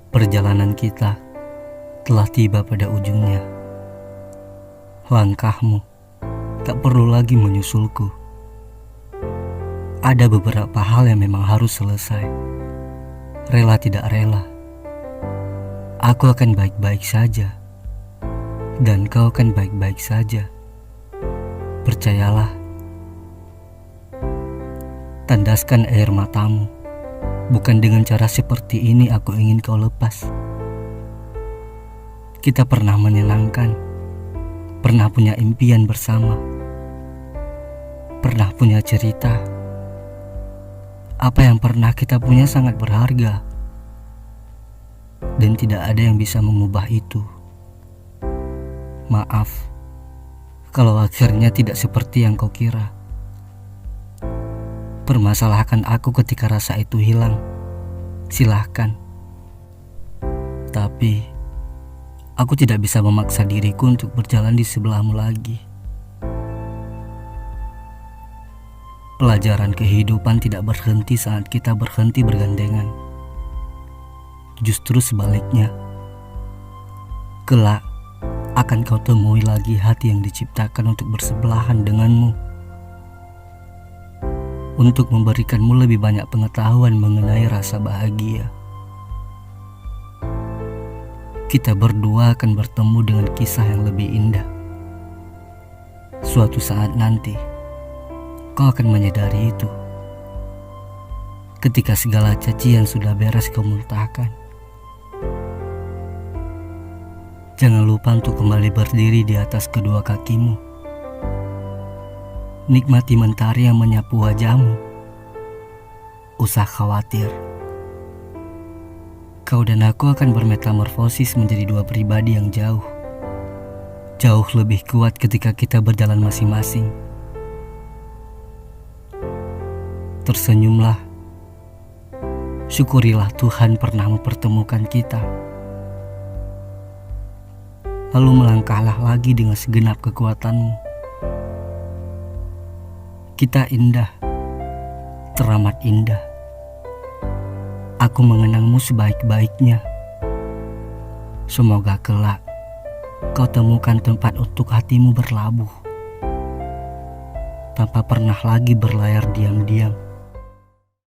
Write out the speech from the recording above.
Perjalanan kita telah tiba pada ujungnya. Langkahmu tak perlu lagi menyusulku. Ada beberapa hal yang memang harus selesai. Rela tidak rela, aku akan baik-baik saja, dan kau akan baik-baik saja. Percayalah. Tandaskan air matamu. Bukan dengan cara seperti ini aku ingin kau lepas. Kita pernah menyenangkan, pernah punya impian bersama, pernah punya cerita. Apa yang pernah kita punya sangat berharga, dan tidak ada yang bisa mengubah itu. Maaf kalau akhirnya tidak seperti yang kau kira. Permasalahkan aku ketika rasa itu hilang. Silahkan. Tapi aku tidak bisa memaksa diriku untuk berjalan di sebelahmu lagi. Pelajaran kehidupan tidak berhenti saat kita berhenti bergandengan. Justru sebaliknya. Kelak akan kau temui lagi hati yang diciptakan untuk bersebelahan denganmu, untuk memberikanmu lebih banyak pengetahuan mengenai rasa bahagia. Kita berdua akan bertemu dengan kisah yang lebih indah. Suatu saat nanti, kau akan menyadari itu. Ketika segala cacian sudah beres kau muntahkan. Jangan lupa untuk kembali berdiri di atas kedua kakimu. Nikmati mentari yang menyapu wajahmu. Usah khawatir. Kau dan aku akan bermetamorfosis menjadi dua pribadi yang jauh. Jauh lebih kuat ketika kita berjalan masing-masing. Tersenyumlah. Syukurilah Tuhan pernah mempertemukan kita. Lalu melangkahlah lagi dengan segenap kekuatanmu. Kita indah, teramat indah. Aku mengenangmu sebaik-baiknya. Semoga kelak kau temukan tempat untuk hatimu berlabuh, tanpa pernah lagi berlayar diam-diam.